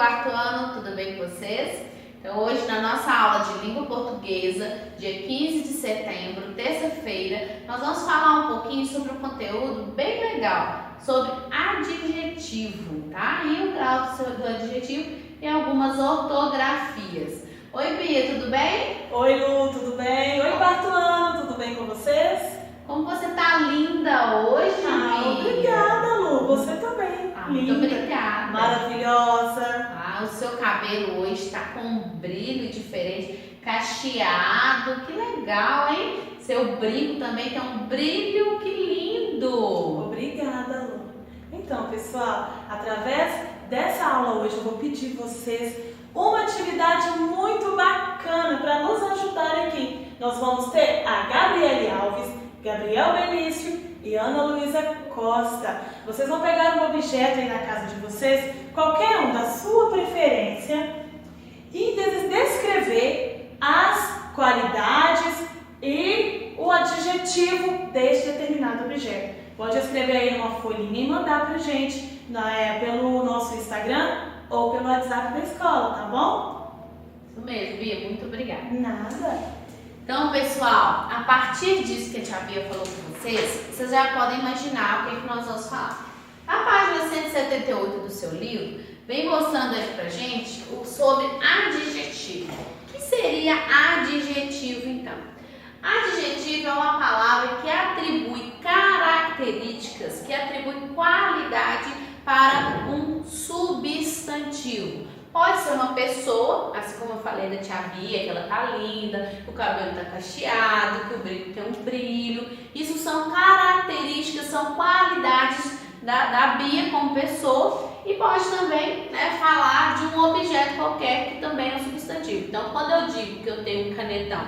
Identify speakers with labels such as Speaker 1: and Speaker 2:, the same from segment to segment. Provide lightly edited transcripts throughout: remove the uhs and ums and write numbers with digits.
Speaker 1: quarto ano, tudo bem com vocês? Então hoje na nossa aula de língua portuguesa, dia 15 de setembro, terça-feira, nós vamos falar um pouquinho sobre um conteúdo bem legal, sobre adjetivo, tá? E o grau do adjetivo e algumas ortografias. Oi Bia, tudo bem?
Speaker 2: Oi Lu, tudo bem? Oi quarto ano, tudo bem com vocês?
Speaker 1: Como você tá linda hoje, Bia?
Speaker 2: Obrigada Lu, você também.
Speaker 1: Muito
Speaker 2: Linda,
Speaker 1: obrigada.
Speaker 2: maravilhosa.
Speaker 1: O seu cabelo hoje está com um brilho diferente, cacheado, que legal, hein? Seu brinco também tem um brilho, que lindo!
Speaker 2: Obrigada, Lu. Então, pessoal, através dessa aula hoje eu vou pedir vocês uma atividade muito bacana para nos ajudar aqui. Nós vamos ter a Gabriele Alves, Gabriel Benício e Ana Luísa Costa. Vocês vão pegar um objeto aí na casa de vocês, qualquer um da sua preferência, e descrever as qualidades e o adjetivo deste determinado objeto. Pode escrever aí numa folhinha e mandar pra gente pelo nosso Instagram ou pelo WhatsApp da escola, tá bom?
Speaker 1: Isso mesmo, Bia, muito obrigada.
Speaker 2: Nada.
Speaker 1: Então, pessoal, a partir disso que a tia Bia falou com vocês já podem imaginar o que nós vamos falar. A página 178 do seu livro vem mostrando aí pra gente sobre adjetivo. O que seria adjetivo, então? Adjetivo é uma palavra que atribui características, que atribui qualidade para um substantivo. Pode ser uma pessoa, assim como eu falei da tia Bia, que ela tá linda, o cabelo tá cacheado, que o brinco tem um brilho. Isso são características, são qualidades da Bia como pessoa. E pode também falar de um objeto qualquer que também é um substantivo. Então, quando eu digo que eu tenho um canetão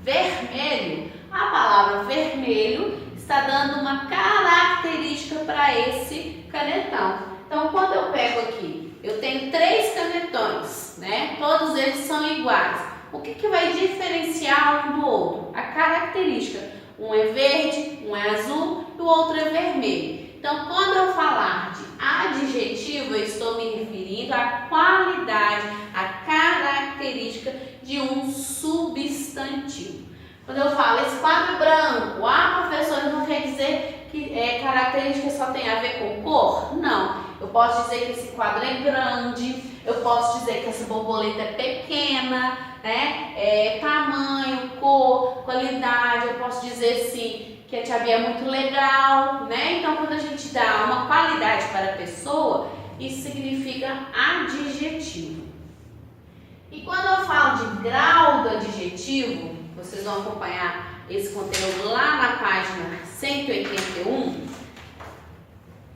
Speaker 1: vermelho, a palavra vermelho está dando uma característica para esse canetão. Então, quando eu pego aqui, eu tenho 3 canetões, Todos eles são iguais. O que vai diferenciar um do outro? A característica. Um é verde, um é azul e o outro é vermelho. Então, quando eu falar de adjetivo, eu estou me referindo à qualidade, à característica de um substantivo. Quando eu falo esse quadro é branco, professor, não quer dizer que característica só tem a ver com cor? Não. Eu posso dizer que esse quadro é grande, eu posso dizer que essa borboleta é pequena, tamanho, cor, qualidade. Eu posso dizer sim que a tia Bia é muito legal, Então, quando a gente dá uma qualidade para a pessoa, isso significa adjetivo. E quando eu falo de grau do adjetivo, vocês vão acompanhar esse conteúdo lá na página 181.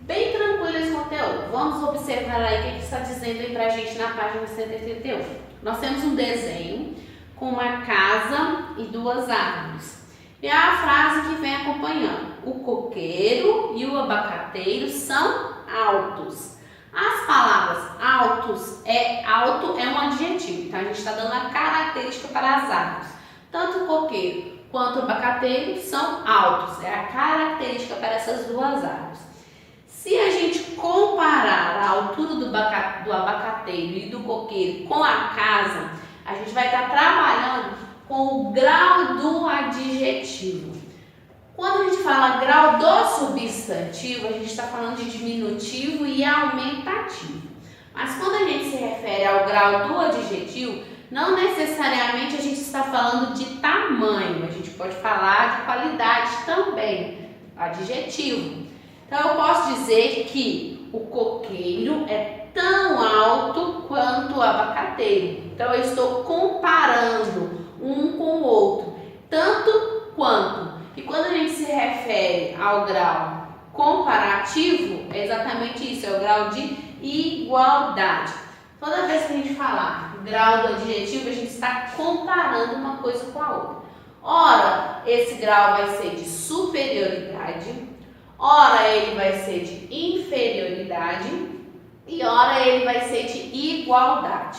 Speaker 1: Bem tranquilo esse conteúdo. Vamos observar aí o que está dizendo aí pra gente na página 181. Nós temos um desenho com uma casa e 2 árvores. E a frase que vem acompanhando: o coqueiro e o abacateiro são altos. As palavras alto é um adjetivo, então a gente está dando a característica para as árvores. Tanto o coqueiro quanto o abacateiro são altos, é a característica para essas 2 árvores. Se a gente comparar a altura do abacateiro e do coqueiro com a casa, a gente vai estar trabalhando com o grau do adjetivo. Quando a gente fala grau do substantivo, a gente está falando de diminutivo e aumentativo. Mas quando a gente se refere ao grau do adjetivo, não necessariamente a gente está falando de tamanho, a gente pode falar de qualidade também, adjetivo. Então, eu posso dizer que o coqueiro é tão alto quanto o abacateiro. Então, eu estou comparando um com o outro, tanto quanto. E quando a gente se refere ao grau comparativo, é exatamente isso, é o grau de igualdade. Toda vez que a gente falar grau do adjetivo, a gente está comparando uma coisa com a outra. Ora, esse grau vai ser de superioridade, ora ele vai ser de inferioridade e ora ele vai ser de igualdade.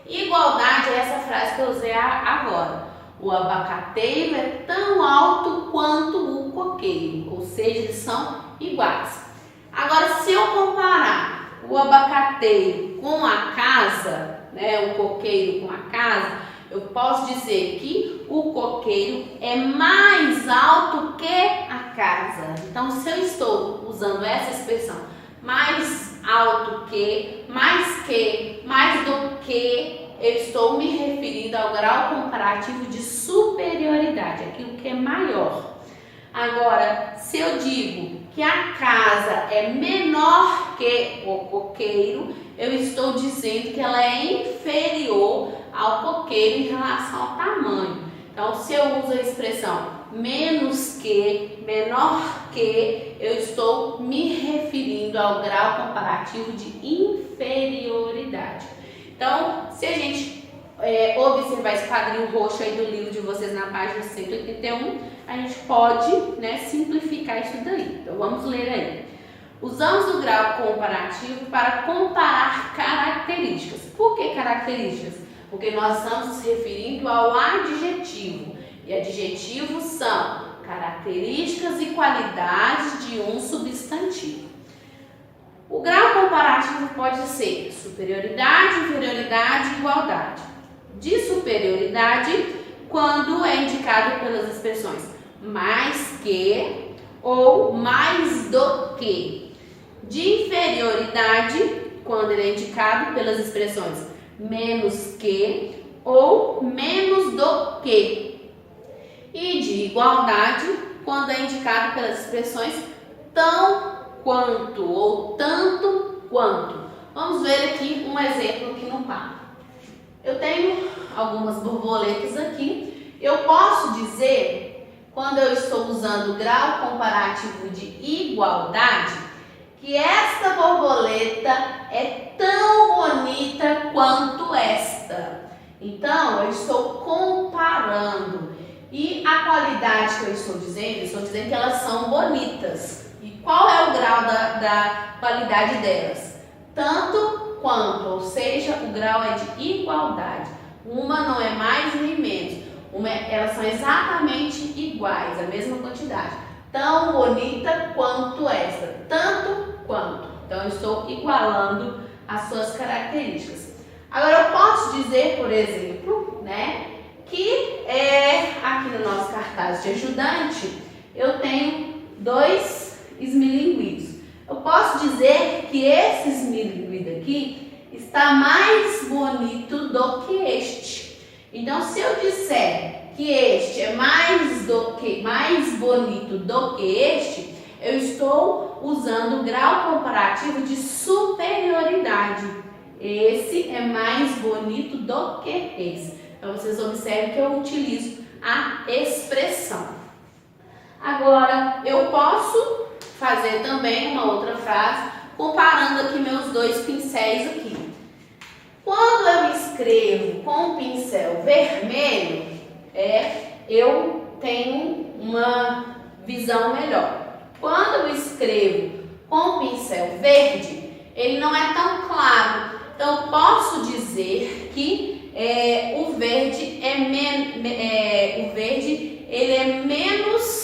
Speaker 1: Igualdade é essa frase que eu usei agora. O abacateiro é tão alto quanto o coqueiro, ou seja, eles são iguais. Agora, se eu comparar o abacateiro com a casa, né, o coqueiro com a casa, eu posso dizer que o coqueiro é mais alto que a casa. Então, se eu estou usando essa expressão, mais alto que, mais do que, eu estou me referindo ao grau comparativo de superioridade, aquilo que é maior. Agora, se eu digo que a casa é menor que o coqueiro, eu estou dizendo que ela é inferior ao coqueiro em relação ao tamanho. Então, se eu uso a expressão menos que, menor que, eu estou me referindo ao grau comparativo de inferioridade. Então, se a gente observar esse quadrinho roxo aí do livro de vocês na página 181, a gente pode, né, simplificar isso daí. Então, vamos ler aí. Usamos o grau comparativo para comparar características. Por que características? Porque nós estamos nos referindo ao adjetivo. E adjetivos são características e qualidades de um substantivo. O grau comparativo pode ser superioridade, inferioridade e igualdade. De superioridade, quando é indicado pelas expressões mais que ou mais do que. De inferioridade, quando ele é indicado pelas expressões menos que ou menos do que. E de igualdade, quando é indicado pelas expressões tão quanto ou tanto quanto. Vamos ver aqui um exemplo aqui no quadro. Eu tenho algumas borboletas aqui. Eu posso dizer, quando eu estou usando o grau comparativo de igualdade, que esta borboleta é tão bonita quanto esta. Então, eu estou comparando. E a qualidade que eu estou dizendo que elas são bonitas. E qual é o grau da qualidade delas? Tanto quanto, ou seja, o grau é de igualdade. Uma não é mais nem menos. Elas são exatamente iguais, a mesma quantidade. Tão bonita quanto esta, tanto quanto. Então, eu estou igualando as suas características. Agora, eu posso dizer, por exemplo, né, que aqui no nosso cartaz de ajudante, eu tenho 2 esmilinguidos. Eu posso dizer que esse esmilinguido aqui está mais bonito do que este. Então, se eu disser que este é mais bonito do que este, eu estou usando o grau comparativo de superioridade. Esse é mais bonito do que esse. Então, vocês observem que eu utilizo a expressão. Agora, eu posso fazer também uma outra frase, comparando aqui meus 2 pincéis aqui. Quando eu escrevo com o pincel vermelho, eu tenho uma visão melhor. Quando eu escrevo com o pincel verde, ele não é tão claro. Então, eu posso dizer que o verde ele é menos.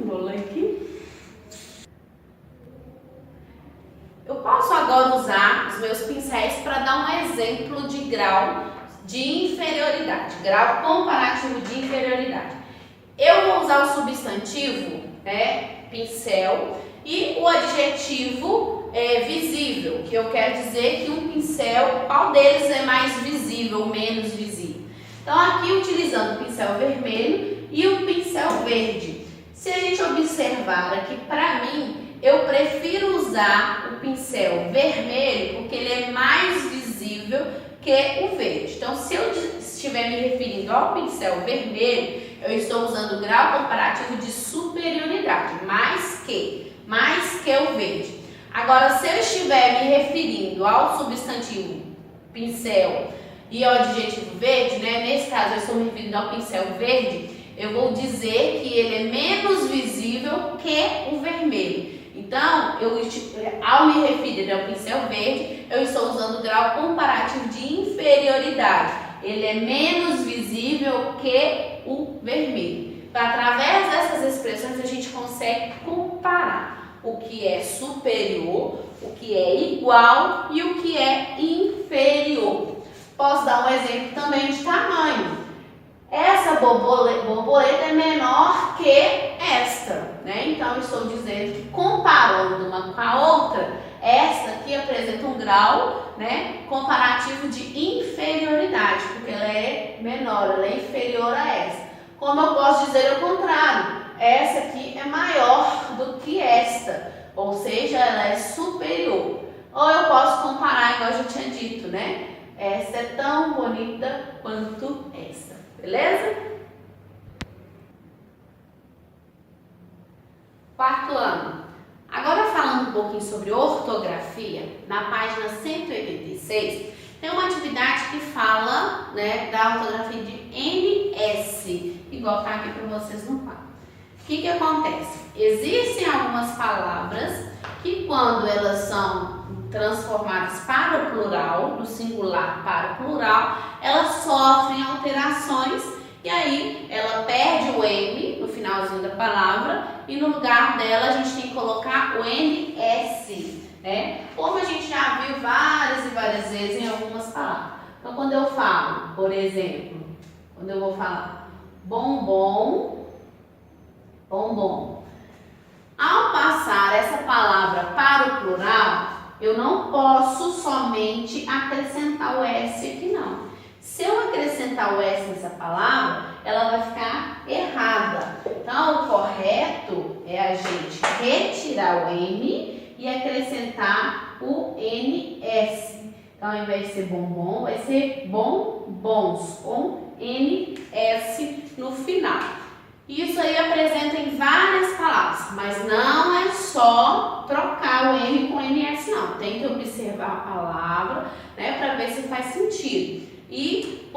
Speaker 1: Vou ler aqui. Eu posso agora usar os meus pincéis para dar um exemplo de grau de inferioridade, grau comparativo de inferioridade. Eu vou usar o substantivo, pincel, e o adjetivo visível, que eu quero dizer que um pincel, qual deles é mais visível, menos visível. Então, aqui utilizando o pincel vermelho e o pincel verde. Se a gente observar aqui, para mim, eu prefiro usar o pincel vermelho porque ele é mais visível que o verde. Então, se eu estiver me referindo ao pincel vermelho, eu estou usando o grau comparativo de superioridade, mais que o verde. Agora, se eu estiver me referindo ao substantivo pincel e ao adjetivo verde, nesse caso eu estou me referindo ao pincel verde, eu vou dizer que ele é menos visível que o vermelho. Então, ao me referir ao pincel verde, eu estou usando o grau comparativo de inferioridade. Ele é menos visível que o vermelho. Então, através dessas expressões, a gente consegue comparar o que é superior, o que que é igual e o que é inferior. Posso dar um exemplo também de tamanho. Essa borboleta é menor que esta, né? Então, eu estou dizendo que comparando uma com a outra, esta aqui apresenta um grau, né, comparativo de inferioridade, porque ela é menor, ela é inferior a essa. Como eu posso dizer o contrário? Essa aqui é maior do que esta, ou seja, ela é superior. Ou eu posso comparar, igual eu já tinha dito, né? Essa é tão bonita quanto essa, beleza? Quarto ano. Agora falando um pouquinho sobre ortografia, na página 186, tem uma atividade que fala, né, da ortografia de NS, igual está aqui para vocês no quadro. O que acontece? Existem algumas palavras que quando elas são transformadas para o plural, do singular para o plural, elas sofrem alterações e aí ela perde o M no finalzinho da palavra e no lugar dela a gente tem que colocar o NS, né? Como a gente já viu várias e várias vezes em algumas palavras. Então, quando eu falo, por exemplo, quando eu vou falar bombom, bombom, ao passar essa palavra para o plural, eu não posso somente acrescentar o S aqui, não. Se eu acrescentar o S nessa palavra, ela vai ficar errada. Então, o correto é a gente retirar o M e acrescentar o NS. Então, ao invés de ser bombom, vai ser bombons, com NS no final. Isso aí apresenta em várias palavras, mas não é só trocar o M com NS, não. Tem que observar a palavra, né, para ver se faz sentido. E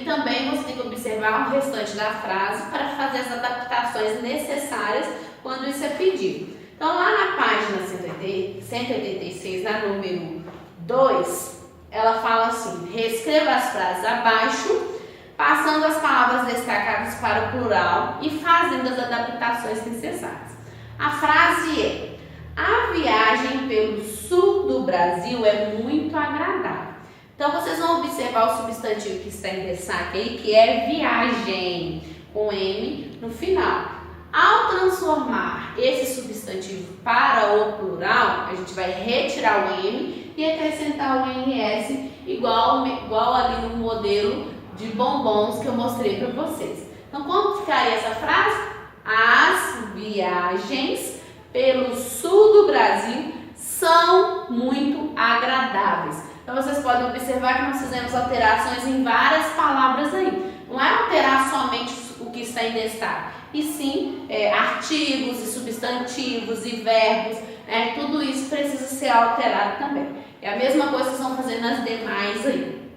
Speaker 1: também você tem que observar o restante da frase para fazer as adaptações necessárias quando isso é pedido. Então, lá na página 186, na número 2, ela fala assim: reescreva as frases abaixo, passando as palavras destacadas para o plural e fazendo as adaptações necessárias. A frase é: a viagem pelo sul do Brasil é muito agradável. Então, vocês vão observar o substantivo que está em destaque aí, que é viagem, com M no final. Ao transformar esse substantivo para o plural, a gente vai retirar o M e acrescentar o NS, igual ali no modelo de bombons que eu mostrei para vocês. Então, como ficaria essa frase? As viagens pelo sul do Brasil são muito agradáveis. Então, vocês podem observar que nós fizemos alterações em várias palavras aí. Não é alterar somente o que está em destaque, e sim artigos e substantivos e verbos, né? Tudo isso precisa ser alterado também. É a mesma coisa que vocês vão fazer nas demais aí.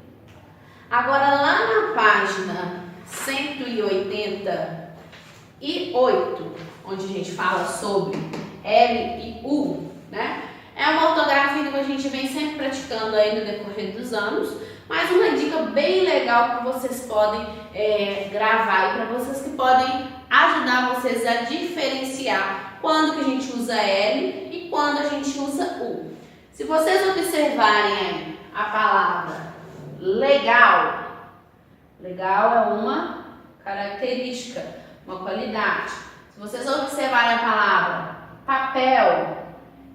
Speaker 1: Agora, lá na página 188, onde a gente fala sobre L e U, né? É uma ortografia que a gente vem sempre praticando aí no decorrer dos anos, mas uma dica bem legal que vocês podem gravar aí para vocês, que podem ajudar vocês a diferenciar quando que a gente usa L e quando a gente usa U. Se vocês observarem aí a palavra legal, legal é uma característica, uma qualidade. Se vocês observarem a palavra papel,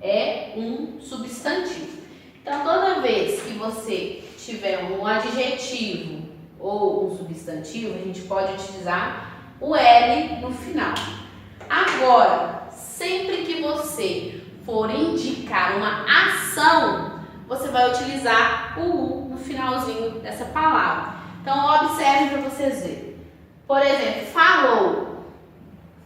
Speaker 1: é um substantivo. Então, toda vez que você tiver um adjetivo ou um substantivo, a gente pode utilizar o L no final. Agora, sempre que você for indicar uma ação, você vai utilizar o U no finalzinho dessa palavra. Então, observe para vocês verem. Por exemplo, falou.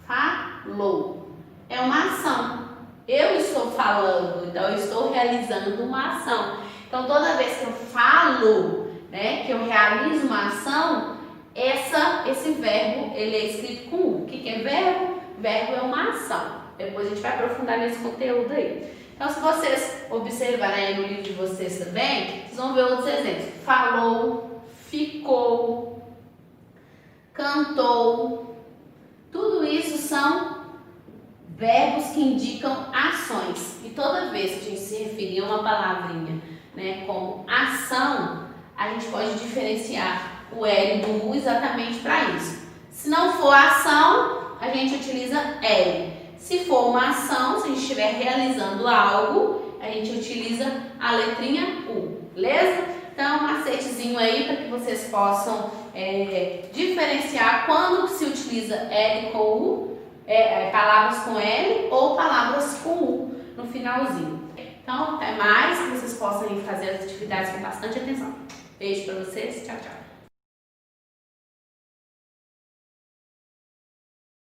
Speaker 1: Falou. É uma ação. Eu estou falando, então eu estou realizando uma ação. Então, toda vez que eu falo, né, que eu realizo uma ação, esse verbo, ele é escrito com U. O que é verbo? Verbo é uma ação. Depois a gente vai aprofundar nesse conteúdo aí. Então, se vocês observarem aí no livro de vocês também, vocês vão ver outros exemplos. Falou, ficou, cantou. Tudo isso são verbos que indicam ações. E toda vez vez que a gente se referir a uma palavrinha, né, como ação, a gente pode diferenciar o L do U exatamente para isso. Se não for ação, a gente utiliza L. Se for uma ação, se a gente estiver realizando algo, a gente utiliza a letrinha U, beleza? Então, um macetezinho aí para que vocês possam diferenciar quando se utiliza L com U, palavras com L ou palavras com U no finalzinho. Então, até mais, que vocês possam fazer as atividades com bastante atenção. Beijo para vocês, tchau, tchau.